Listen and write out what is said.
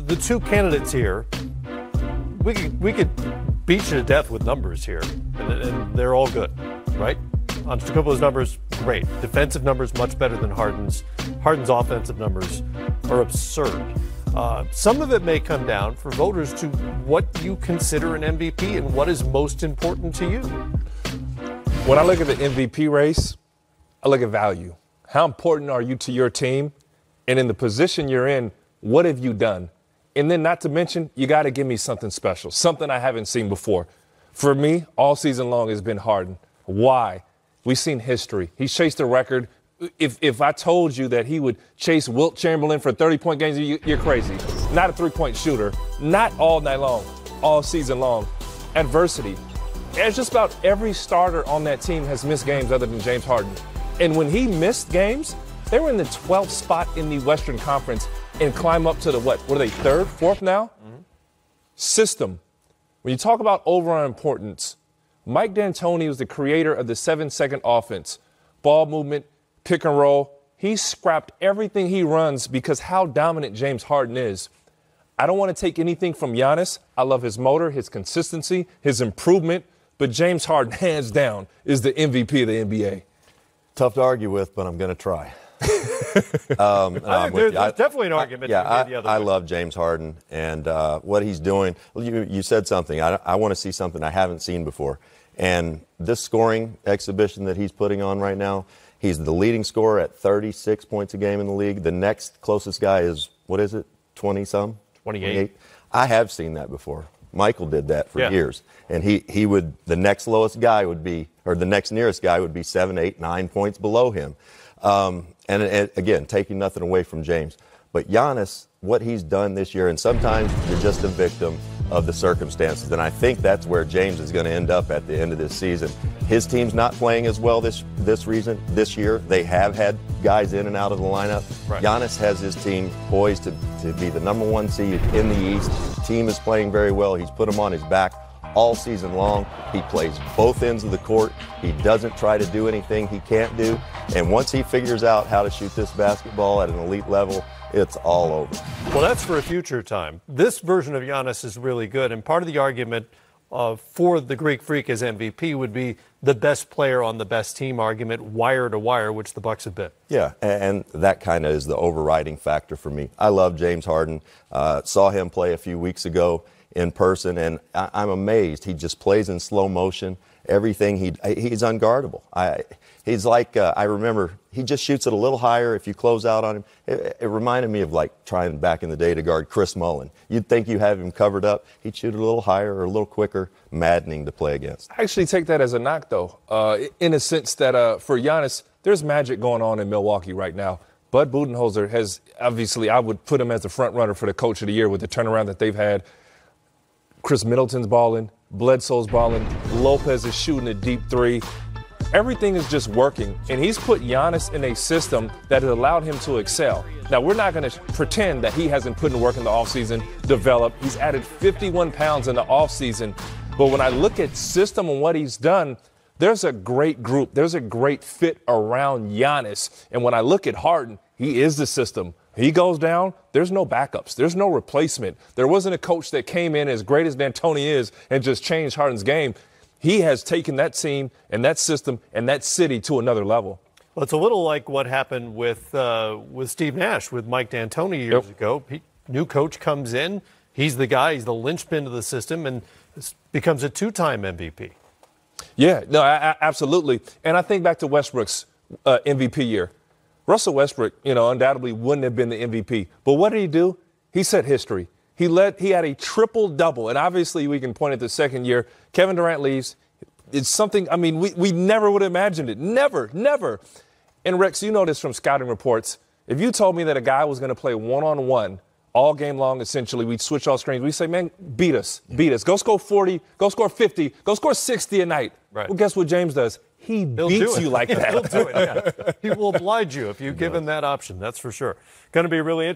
the two candidates here, we could beat you to death with numbers here, and they're all good, right? Antetokounmpo's numbers, great. Defensive numbers, much better than Harden's. Harden's offensive numbers are absurd. Some of it may come down for voters to what you consider an MVP and what is most important to you. When I look at the MVP race, I look at value. How important are you to your team? And in the position you're in, what have you done? And then not to mention, you got to give me something special, something I haven't seen before. For me, all season long has been Harden. Why? We've seen history. He's chased a record. If I told you that he would chase Wilt Chamberlain for 30-point games, you're crazy. Not a three-point shooter. Not all night long, all season long. Adversity. As just about every starter on that team has missed games other than James Harden. And when he missed games, they were in the 12th spot in the Western Conference and climb up to the, what are they, third, fourth now? Mm-hmm. System. When you talk about overall importance, Mike D'Antoni was the creator of the 7-second offense. Ball movement, pick and roll. He scrapped everything he runs because how dominant James Harden is. I don't want to take anything from Giannis. I love his motor, his consistency, his improvement. But James Harden, hands down, is the MVP of the NBA. Tough to argue with, but I'm going to try. There's definitely an argument. I love James Harden and what he's doing. You said something. I want to see something I haven't seen before. And this scoring exhibition that he's putting on right now, he's the leading scorer at 36 points a game in the league. The next closest guy is, 20-some? 28. I have seen that before. Michael did that for years. And he would, the next lowest guy would be, or the next nearest guy would be 7, 8, 9 points below him. And again, taking nothing away from James. But Giannis, what he's done this year, and sometimes you're just a victim of the circumstances. And I think that's where James is going to end up at the end of this season. His team's not playing as well this year. They have had guys in and out of the lineup. Right. Giannis has his team poised to be the number 1 seed in the East. Team is playing very well. He's put them on his back all season long. He plays both ends of the court. He doesn't try to do anything he can't do. And once he figures out how to shoot this basketball at an elite level, it's all over. Well, that's for a future time. This version of Giannis is really good. And part of the argument for the Greek Freak as MVP would be the best player on the best team argument, wire to wire, which the Bucks have been. Yeah, and that kind of is the overriding factor for me. I love James Harden. Saw him play a few weeks ago in person, and I'm amazed. He just plays in slow motion. Everything, he's unguardable. He's like, I remember, he just shoots it a little higher if you close out on him. It reminded me of like trying back in the day to guard Chris Mullin. You'd think you have him covered up. He'd shoot it a little higher or a little quicker. Maddening to play against. I actually take that as a knock, though, in a sense that for Giannis, there's magic going on in Milwaukee right now. Bud Budenholzer has, obviously, I would put him as the front runner for the coach of the year with the turnaround that they've had. Chris Middleton's balling. Bledsoe's balling. Lopez is shooting a deep three. Everything is just working, and he's put Giannis in a system that has allowed him to excel. Now, we're not going to pretend that he hasn't put in work in the offseason, developed. He's added 51 pounds in the offseason. But when I look at system and what he's done, there's a great group. There's a great fit around Giannis. And when I look at Harden, he is the system. He goes down, there's no backups. There's no replacement. There wasn't a coach that came in as great as D'Antoni is and just changed Harden's game. He has taken that team and that system and that city to another level. Well, it's a little like what happened with Steve Nash, with Mike D'Antoni years ago. New coach comes in, he's the guy, he's the linchpin of the system, and becomes a 2-time MVP. Yeah, no, absolutely. And I think back to Westbrook's MVP year. Russell Westbrook, undoubtedly wouldn't have been the MVP. But what did he do? He set history. He had a triple-double. And obviously we can point at the second year. Kevin Durant leaves. It's something, we never would have imagined it. Never, never. And Rex, you know this from scouting reports. If you told me that a guy was going to play one-on-one all game long, essentially, we'd switch off screens. We'd say, man, beat us. Go score 40, go score 50, go score 60 a night. Right. Well, guess what James does? He beats you like that. He'll do it, yeah. He will oblige you if you give him that option, that's for sure. Going to be really interesting.